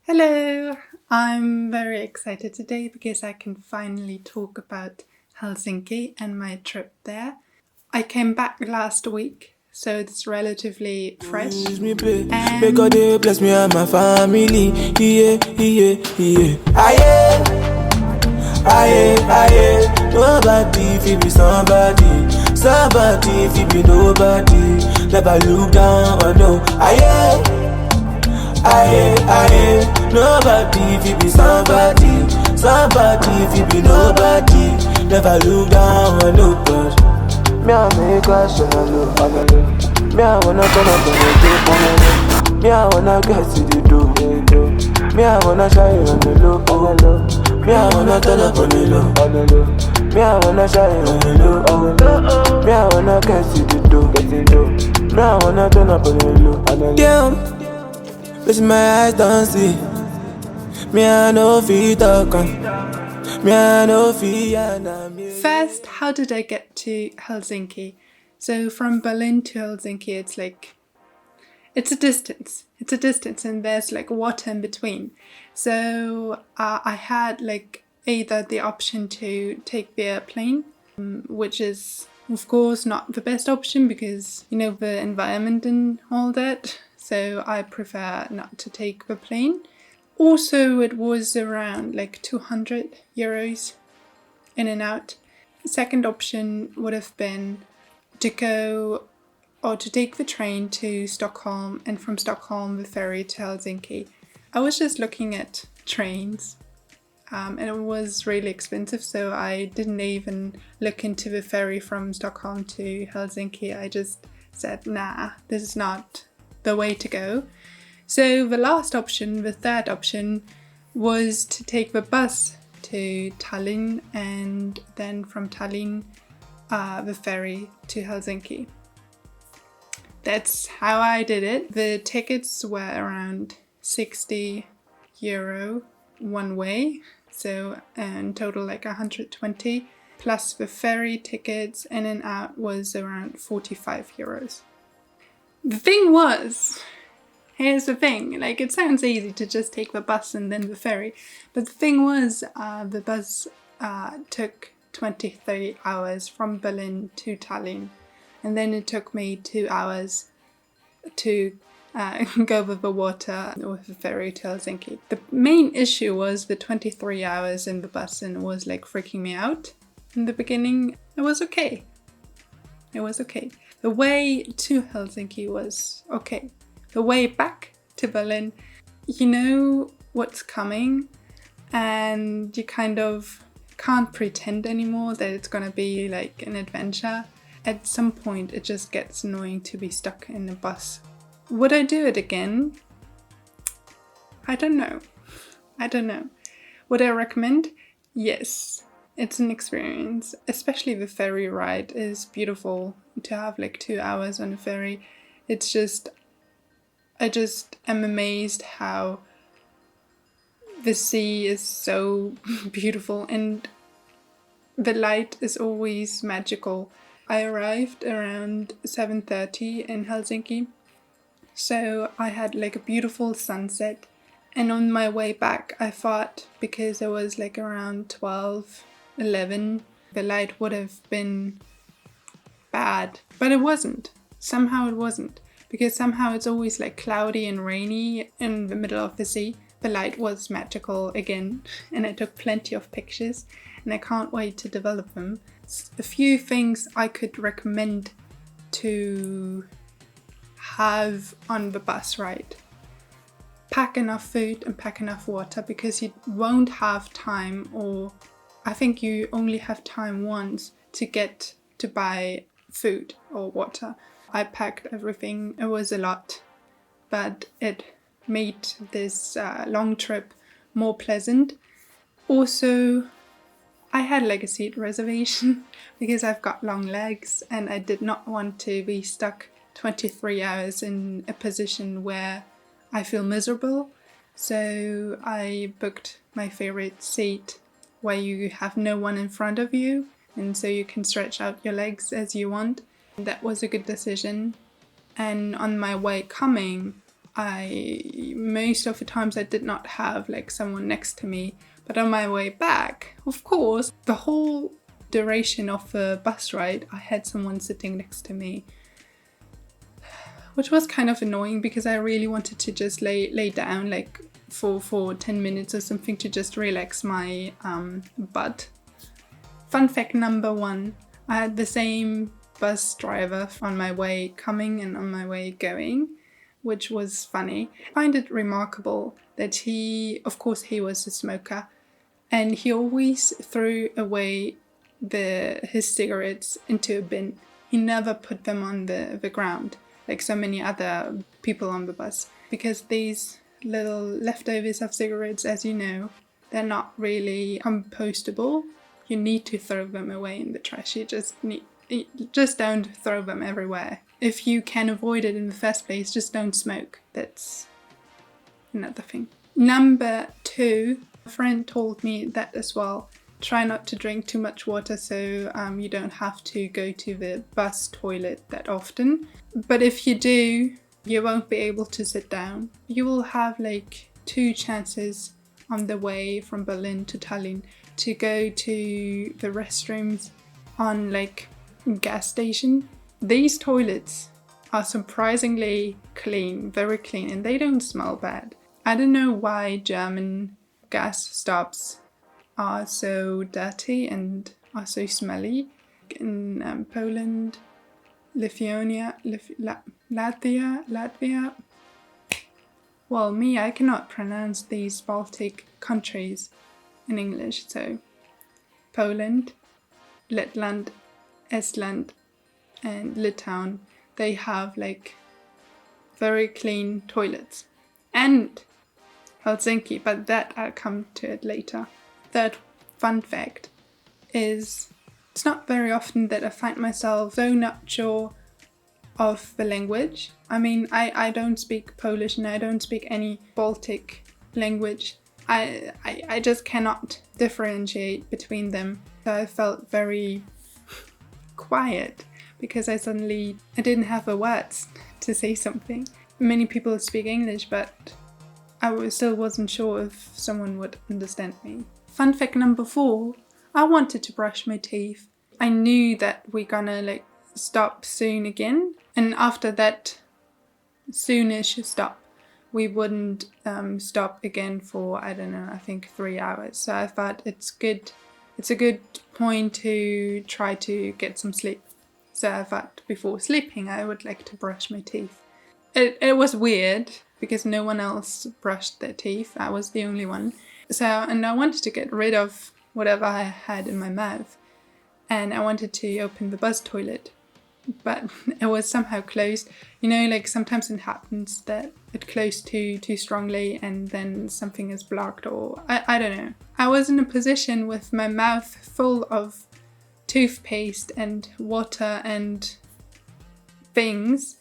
Hello! I'm very excited today because I can finally talk about Helsinki and my trip there. I came back last week, so it's relatively fresh. May God bless me and my family. Yeah, yeah, yeah. Aye. Nobody fi be somebody. Somebody fi be nobody. Never look down or no. Aye. Nobody fi be somebody. Somebody fi be nobody. Never look down or nobody. Me I make us on the low. Me I wanna turn up on the dope. Me I wanna get to the dope. Me I wanna shine on the low. Me I wanna turn up on the low. Me I wanna shine on the low. Me I wanna get to the dope. Me I wanna turn up on the low. Damn, with my eyes don't see. Me I no feet talk on. Me I no feet. First, how did I get to Helsinki? So from Berlin to Helsinki, it's a distance. It's a distance and there's like water in between. So I had either the option to take the airplane, which is of course not the best option because, the environment and all that. So I prefer not to take the plane. Also, it was around 200 euros in and out. The second option would have been to go or to take the train to Stockholm and from Stockholm the ferry to Helsinki. I was just looking at trains and it was really expensive, so I didn't even look into the ferry from Stockholm to Helsinki. I just said, nah, this is not the way to go. So the last option, the third option, was to take the bus to Tallinn and then from Tallinn the ferry to Helsinki. That's how I did it. The tickets were around 60 euro one way, so in total 120, plus the ferry tickets in and out was around 45 euros. The thing was, here's the thing, it sounds easy to just take the bus and then the ferry, but the thing was the bus took 23 hours from Berlin to Tallinn, and then it took me 2 hours to go over the water with the ferry to Helsinki. The main issue was the 23 hours in the bus, and it was freaking me out in the beginning. It was okay. The way to Helsinki was okay. The way back to Berlin, you know what's coming, and you kind of can't pretend anymore that it's gonna be an adventure. At some point, it just gets annoying to be stuck in a bus. Would I do it again? I don't know. Would I recommend? Yes. It's an experience. Especially the ferry ride is beautiful. To have 2 hours on a ferry. I just am amazed how the sea is so beautiful and the light is always magical. I arrived around 7:30 in Helsinki, so I had a beautiful sunset, and on my way back I thought, because it was around 12, 11, the light would have been bad, but it wasn't. Somehow it wasn't, because somehow it's always cloudy and rainy in the middle of the sea. The light was magical again, and I took plenty of pictures, and I can't wait to develop them. A few things I could recommend to have on the bus ride. Pack enough food and pack enough water, because you won't have time, or I think you only have time once to get to buy food or water. I packed everything. It was a lot, but it made this long trip more pleasant. Also, I had a seat reservation because I've got long legs and I did not want to be stuck 23 hours in a position where I feel miserable. So I booked my favorite seat where you have no one in front of you, and so you can stretch out your legs as you want. That was a good decision. And on my way coming, most of the times I did not have like someone next to me. But on my way back, of course, the whole duration of the bus ride, I had someone sitting next to me, which was kind of annoying because I really wanted to just lay down like for 10 minutes or something to just relax my butt. Fun fact number 1, I had the same bus driver on my way coming and on my way going, which was funny. I find it remarkable that he was a smoker, and he always threw away his cigarettes into a bin. He never put them on the ground like so many other people on the bus, because these little leftovers of cigarettes, as you know, they're not really compostable. You need to throw them away in the trash. You just don't throw them everywhere. If you can avoid it in the first place, just don't smoke. That's another thing. Number 2, a friend told me that as well. Try not to drink too much water so you don't have to go to the bus toilet that often. But if you do, you won't be able to sit down. You will have like 2 chances on the way from Berlin to Tallinn to go to the restrooms on like gas station. These toilets are surprisingly clean, very clean, and they don't smell bad. I don't know why German gas stops are so dirty and are so smelly. In Poland, Lithuania, Latvia. Well, I cannot pronounce these Baltic countries in English, so Poland, Letland, Estland, and Litauen, they have like very clean toilets. And Helsinki, but that I'll come to it later. Third fun fact is, it's not very often that I find myself so not sure of the language. I mean, I don't speak Polish and I don't speak any Baltic language. I just cannot differentiate between them. So I felt very quiet because I didn't have the words to say something. Many people speak English, but I still wasn't sure if someone would understand me. Fun fact number 4, I wanted to brush my teeth. I knew that we're gonna stop soon again, and after that soonish stop, we wouldn't stop again for, I don't know, I think 3 hours. So I thought it's a good point to try to get some sleep. So I thought before sleeping I would like to brush my teeth. It was weird because no one else brushed their teeth. I was the only one. And I wanted to get rid of whatever I had in my mouth. And I wanted to open the bus toilet. But it was somehow closed. You know, sometimes it happens that it closed too strongly and then something is blocked, or I don't know. I was in a position with my mouth full of toothpaste and water and things,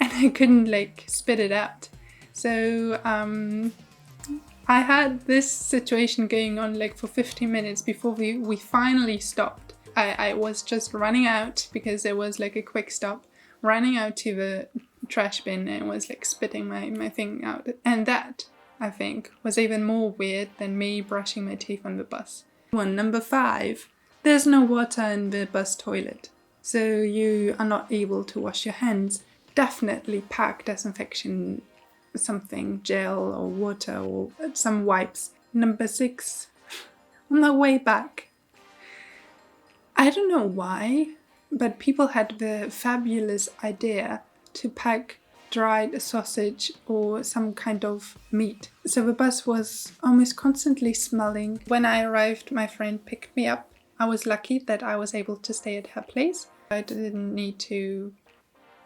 and I couldn't spit it out. So I had this situation going on for 15 minutes before we finally stopped. I was just running out because it was a quick stop, running out to the trash bin and was spitting my thing out. And that, I think, was even more weird than me brushing my teeth on the bus. Number 5, there's no water in the bus toilet, so you are not able to wash your hands. Definitely pack disinfection, something, gel or water or some wipes. Number 6, on the way back, I don't know why, but people had the fabulous idea to pack dried sausage or some kind of meat. So the bus was almost constantly smelling. When I arrived, my friend picked me up. I was lucky that I was able to stay at her place. I didn't need to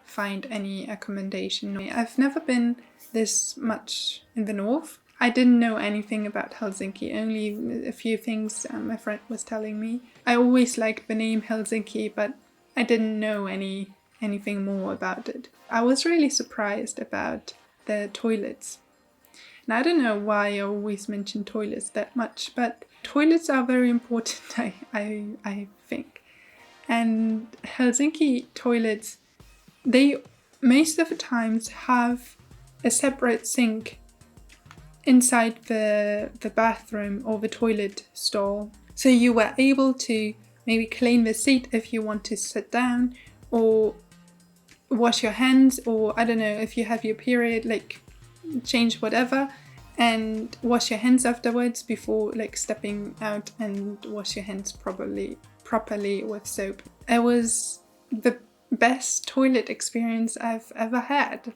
find any accommodation. I've never been this much in the north. I didn't know anything about Helsinki, only a few things my friend was telling me. I always liked the name Helsinki, but I didn't know anything more about it. I was really surprised about the toilets. And I don't know why I always mention toilets that much, but toilets are very important, I think. And Helsinki toilets, they most of the times have a separate sink inside the bathroom or the toilet stall. So you were able to maybe clean the seat if you want to sit down, or wash your hands, or I don't know, if you have your period, like change whatever and wash your hands afterwards before like stepping out, and wash your hands properly with soap. It was the best toilet experience I've ever had.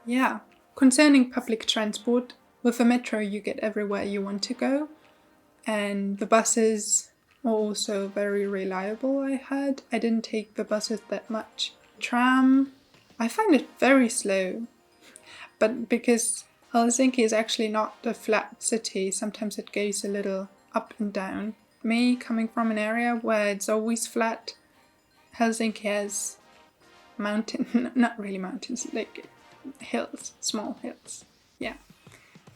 Yeah. Concerning public transport, with the metro you get everywhere you want to go, and the buses are also very reliable, I heard. I didn't take the buses that much. Tram, I find it very slow, but because Helsinki is actually not a flat city, sometimes it goes a little up and down. Me, coming from an area where it's always flat, Helsinki has not really mountains, like hills, small hills. Yeah.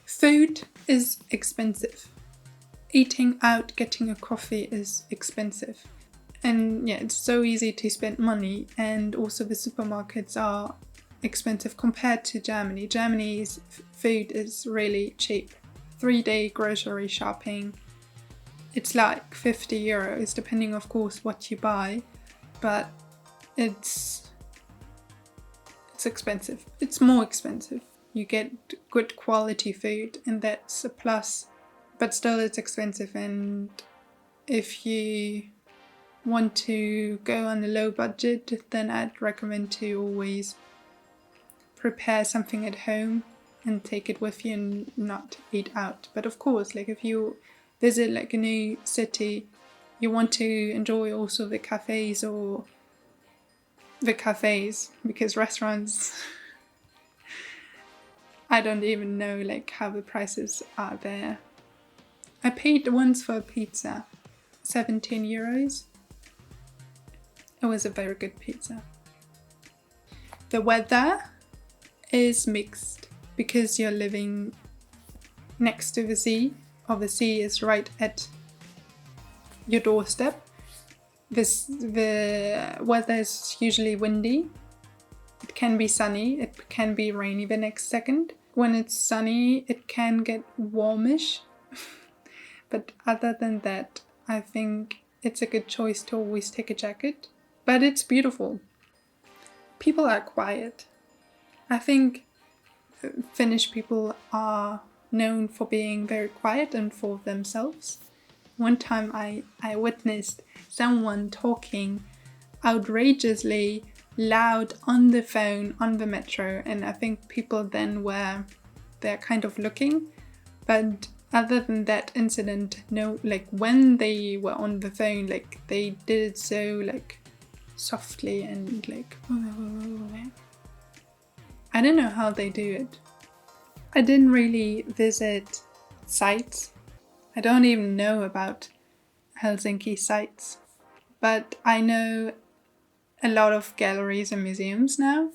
Food is expensive. Eating out, getting a coffee is expensive. And yeah, it's so easy to spend money, and also the supermarkets are expensive compared to Germany. Germany's food is really cheap. 3-day grocery shopping, it's like 50 euros, depending of course what you buy, but it's expensive. It's more expensive. You get good quality food, and that's a plus, but still it's expensive. And if you want to go on a low budget, then I'd recommend to always prepare something at home and take it with you and not eat out. But of course, like if you visit like a new city, you want to enjoy also the cafes, because restaurants, I don't even know like how the prices are there. I paid once for a pizza 17 euros. It was a very good pizza. The weather is mixed because you're living next to the sea, or the sea is right at your doorstep. The weather is usually windy. It can be sunny, it can be rainy the next second. When it's sunny, it can get warmish. But other than that, I think it's a good choice to always take a jacket. But it's beautiful. People are quiet. I think Finnish people are known for being very quiet and for themselves. One time I witnessed someone talking outrageously loud on the phone on the metro, and I think people then they're kind of looking. But other than that incident, no, like when they were on the phone, like they did it so like softly and like I don't know how they do it. I didn't really visit sites. I don't even know about Helsinki sites, but I know a lot of galleries and museums now.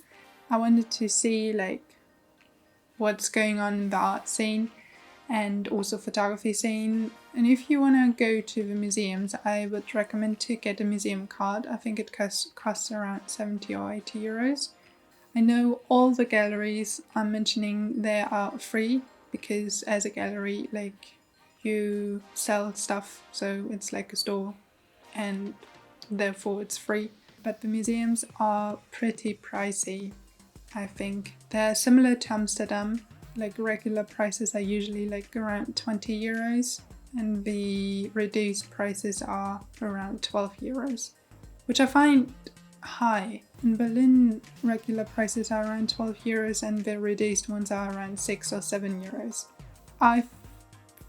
I wanted to see like what's going on in the art scene and also photography scene. And if you want to go to the museums, I would recommend to get a museum card. I think it costs around 70 or 80 euros. I know all the galleries I'm mentioning, they are free, because as a gallery, like you sell stuff, so it's like a store and therefore it's free. But the museums are pretty pricey, I think. They're similar to Amsterdam. Like regular prices are usually like around 20 euros and the reduced prices are around 12 euros, which I find high. In Berlin, regular prices are around 12 euros and the reduced ones are around 6 or 7 euros. I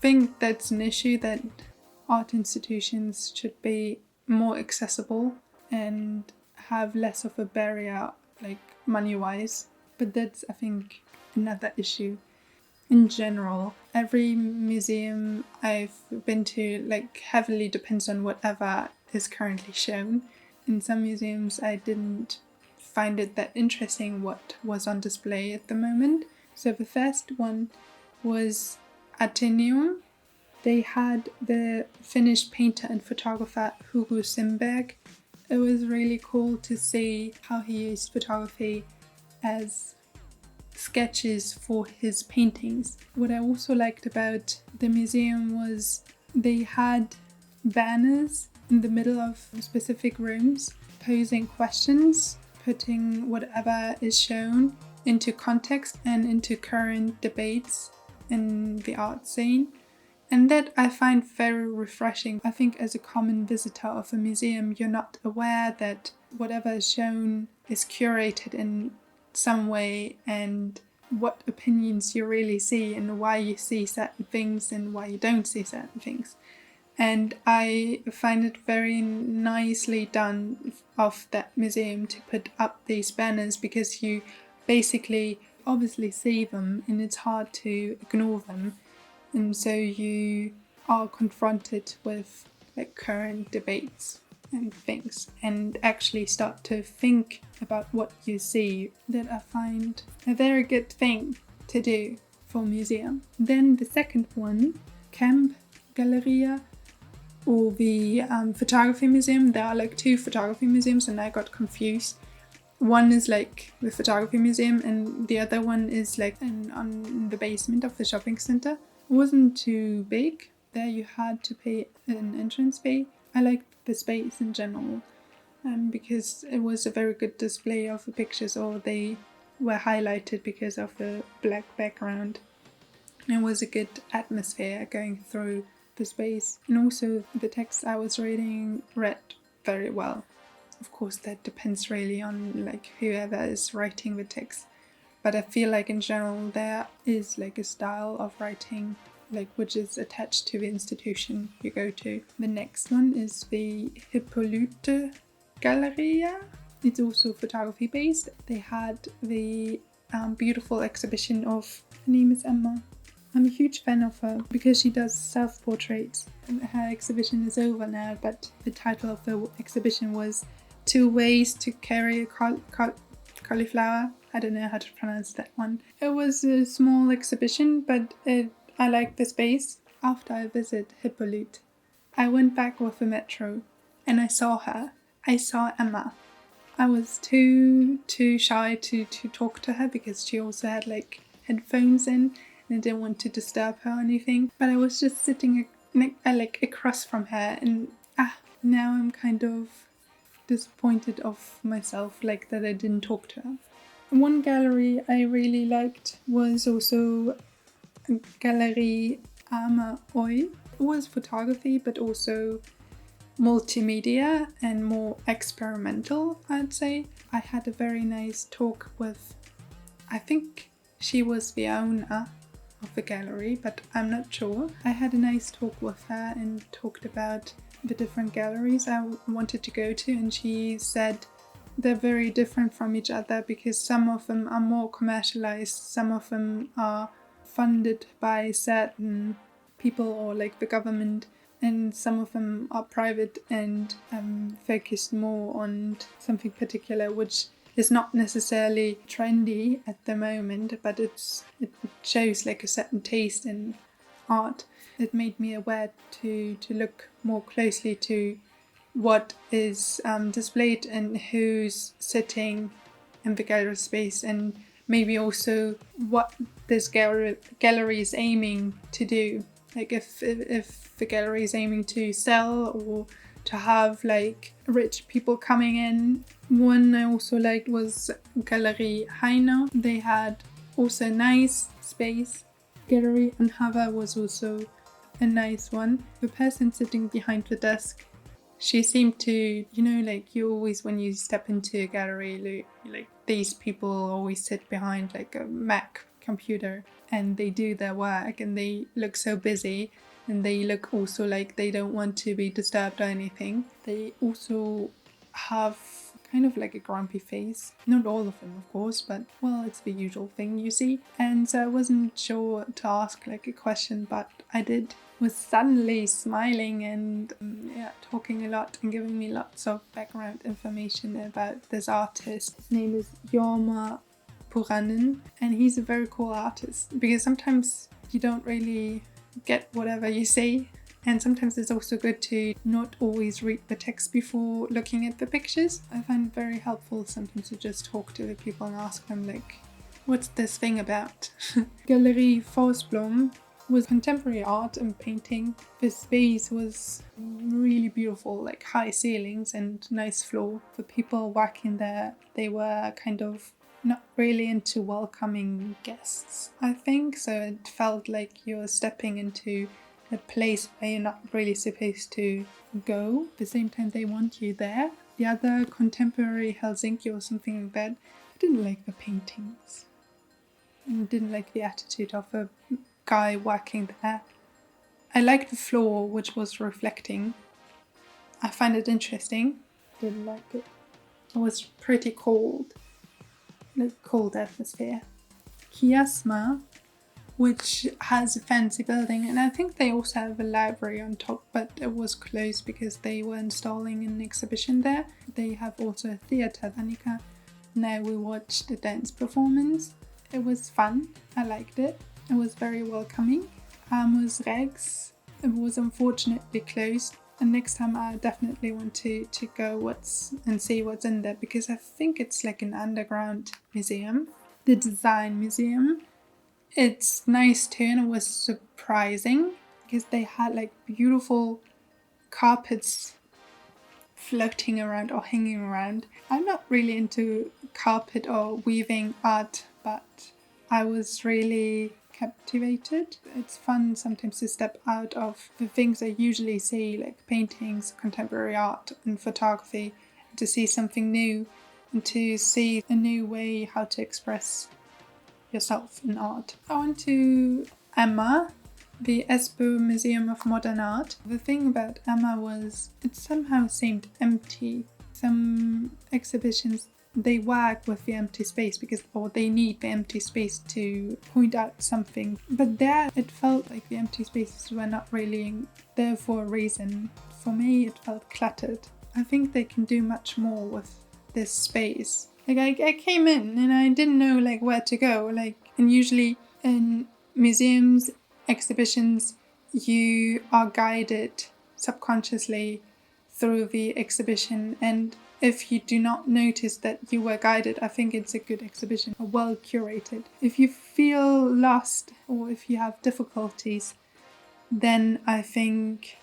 think that's an issue, that art institutions should be more accessible and have less of a barrier, like money-wise. But that's, I think, another issue. In general, every museum I've been to like heavily depends on whatever is currently shown. In some museums I didn't find it that interesting what was on display at the moment. So the first one was Atheneum. They had the Finnish painter and photographer Hugo Simberg. It was really cool to see how he used photography as sketches for his paintings. What I also liked about the museum was they had banners in the middle of specific rooms posing questions, putting whatever is shown into context and into current debates in the art scene. And that I find very refreshing. I think as a common visitor of a museum, you're not aware that whatever is shown is curated in some way, and what opinions you really see and why you see certain things and why you don't see certain things. And I find it very nicely done of that museum to put up these banners, because you basically obviously see them and it's hard to ignore them. And so you are confronted with like current debates and things, and actually start to think about what you see. That I find a very good thing to do for a museum. Then the second one, Camp Galleria, or the photography museum. There are like two photography museums and I got confused. One is like the photography museum and the other one is like on the basement of the shopping center. It wasn't too big. There you had to pay an entrance fee. I liked the space in general because it was a very good display of the pictures, or they were highlighted because of the black background. And it was a good atmosphere going through the space. And also the text I was reading read very well. Of course, that depends really on like whoever is writing the text. But I feel like in general there is like a style of writing like which is attached to the institution you go to. The next one is the Hippolyte Galleria. It's also photography based. They had the beautiful exhibition of, her name is Emma. I'm a huge fan of her because she does self-portraits. Her exhibition is over now, but the title of the exhibition was 2 Ways to Carry a Cauliflower. I don't know how to pronounce that one. It was a small exhibition, but I liked the space. After I visited Hippolyte, I went back with the metro and I saw her. I saw Emma. I was too shy to talk to her because she also had like headphones in and I didn't want to disturb her or anything. But I was just sitting like across from her, and now I'm kind of disappointed of myself, like that I didn't talk to her. One gallery I really liked was also Galerie Arma Oi. It was photography but also multimedia and more experimental, I'd say. I had a very nice talk with, I think she was the owner of the gallery, but I'm not sure. I had a nice talk with her and talked about the different galleries I wanted to go to, and she said they're very different from each other because some of them are more commercialized, some of them are funded by certain people or like the government, and some of them are private and focused more on something particular, which is not necessarily trendy at the moment, but it shows like a certain taste in art. It made me aware to look more closely to what is displayed and who's sitting in the gallery space, and maybe also what this gallery is aiming to do. Like if the gallery is aiming to sell or to have like rich people coming in. One I also liked was Galerie Heino. They had also a nice space. Gallery Anhava was also a nice one. The person sitting behind the desk, she seemed to, like you always, when you step into a gallery, like these people always sit behind like a Mac computer and they do their work and they look so busy, and they look also like they don't want to be disturbed or anything. They also have kind of like a grumpy face. Not all of them, of course, but well, it's the usual thing you see. And so I wasn't sure to ask like a question, but I did. Was suddenly smiling and talking a lot and giving me lots of background information about this artist. His name is Jorma Puranen, and he's a very cool artist because sometimes you don't really get whatever you see, and sometimes it's also good to not always read the text before looking at the pictures. I find it very helpful sometimes to just talk to the people and ask them like what's this thing about? Galerie Forsblom was contemporary art and painting. The space was really beautiful, like high ceilings and nice floor. The people working there, they were kind of not really into welcoming guests, I think. So it felt like you're stepping into a place where you're not really supposed to go. At the same time, they want you there. The other contemporary Helsinki or something like that, I didn't like the paintings. I didn't like the attitude of a guy working there. I liked the floor, which was reflecting. I find it interesting. Didn't like it. It was pretty cold. Like cold atmosphere. Kiasma, which has a fancy building, and I think they also have a library on top, but it was closed because they were installing an exhibition there. They have also a theatre, Danica. Now we watched the dance performance. It was fun. I liked it. It was very welcoming. Amos Rex. It was unfortunately closed. And next time I definitely want to go and see what's in there, because I think it's like an underground museum. The Design Museum. It's nice too, and it was surprising because they had like beautiful carpets floating around or hanging around. I'm not really into carpet or weaving art, but I was really captivated. It's fun sometimes to step out of the things I usually see, like paintings, contemporary art and photography, to see something new and to see a new way how to express yourself in art. I went to Emma, the Espoo Museum of Modern Art. The thing about Emma was it somehow seemed empty. Some exhibitions, they work with the empty space or they need the empty space to point out something. But there it felt like the empty spaces were not really there for a reason. For me, it felt cluttered. I think they can do much more with this space. Like I came in and I didn't know like where to go. And usually in museums, exhibitions, you are guided subconsciously through the exhibition, and if you do not notice that you were guided, I think it's a good exhibition, well curated. If you feel lost or if you have difficulties, then I think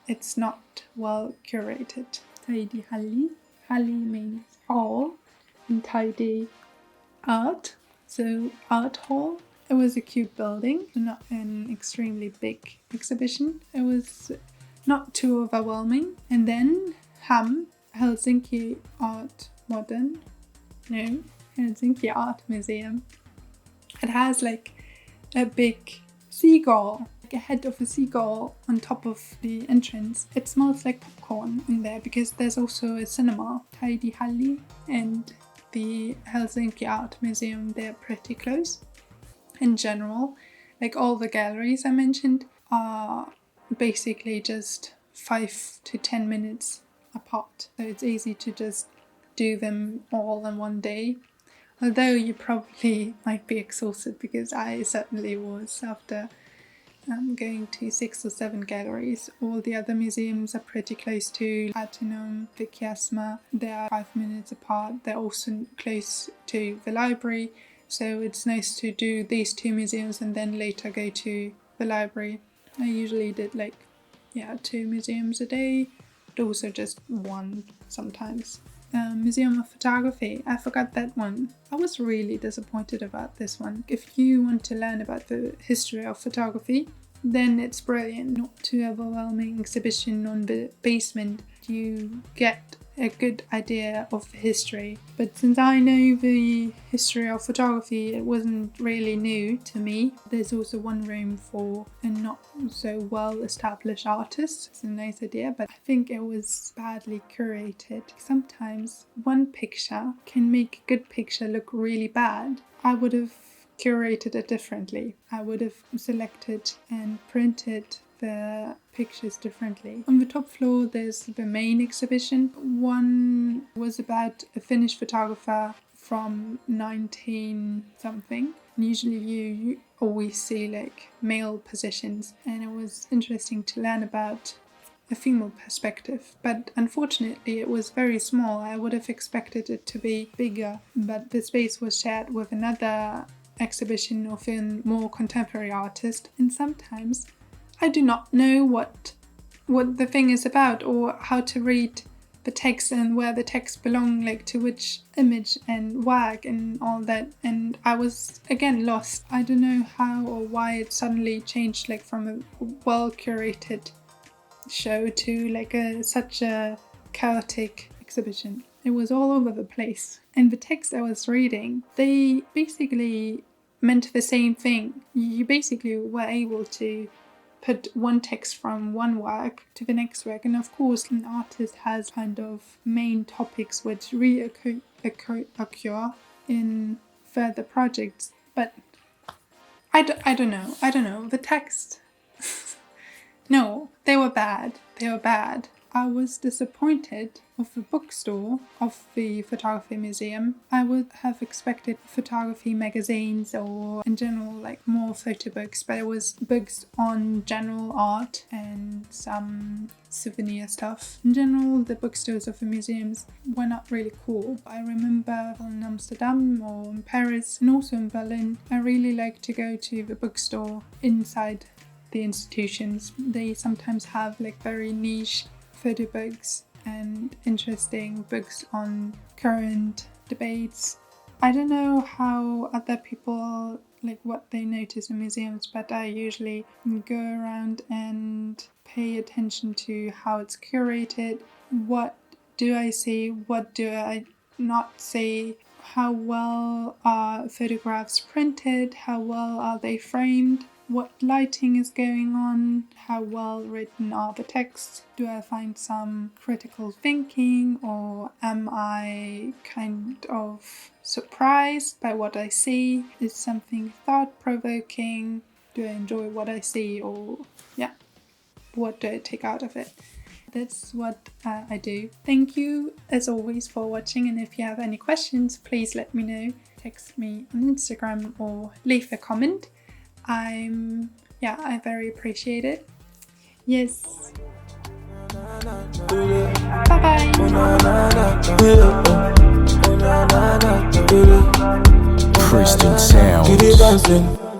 it's not well curated. Tidy Halli. Halli means hall, and tidy art. So art hall. It was a cute building, not an extremely big exhibition. It was not too overwhelming. And then HAM, Helsinki Helsinki Art Museum. It has like a big seagull, like a head of a seagull on top of the entrance. It smells like popcorn in there because there's also a cinema, Tidy Halli, and the Helsinki Art Museum. They're pretty close. In general, like all the galleries I mentioned are basically just 5 to 10 minutes apart. So it's easy to just do them all in one day. Although you probably might be exhausted, because I certainly was after going to 6 or 7 galleries. All the other museums are pretty close to Atenum, the Kiasma. They are 5 minutes apart. They're also close to the library. So it's nice to do these 2 museums and then later go to the library. I usually did 2 museums a day, but also just 1 sometimes. Museum of Photography, I forgot that one. I was really disappointed about this one. If you want to learn about the history of photography, then it's brilliant. Not too overwhelming exhibition on the basement. You get a good idea of the history. But since I know the history of photography, it wasn't really new to me. There's also one room for a not so well established artist. It's a nice idea, but I think it was badly curated. Sometimes one picture can make a good picture look really bad. I would have curated it differently. I would have selected and printed the pictures differently. On the top floor there's the main exhibition. One was about a Finnish photographer from 19 something. And usually you always see male positions, and it was interesting to learn about a female perspective, but unfortunately it was very small. I would have expected it to be bigger, but the space was shared with another exhibition of a more contemporary artist, and sometimes I do not know what the thing is about or how to read the text and where the text belong, like to which image and work and all that, and I was again lost. I don't know how or why it suddenly changed, like from a well curated show to like such a chaotic exhibition. It was all over the place, and the text I was reading, they basically meant the same thing. You basically were able to put one text from one work to the next work, and of course an artist has kind of main topics which reoccur in further projects, but I don't know the text. No, they were bad. I was disappointed of the bookstore of the photography museum. I would have expected photography magazines or in general like more photo books, but it was books on general art and some souvenir stuff. In general, the bookstores of the museums were not really cool. I remember in Amsterdam or in Paris and also in Berlin, I really like to go to the bookstore inside the institutions. They sometimes have like very niche photo books and interesting books on current debates. I don't know how other people, like what they notice in museums, but I usually go around and pay attention to how it's curated. What do I see? What do I not see? How well are photographs printed? How well are they framed? What lighting is going on? How well written are the texts? Do I find some critical thinking, or am I kind of surprised by what I see? Is something thought-provoking? Do I enjoy what I see, or what do I take out of it? That's what I do. Thank you as always for watching, and if you have any questions, please let me know. Text me on Instagram or leave a comment. I very appreciate it. Yes. Bye bye. Christian Sound.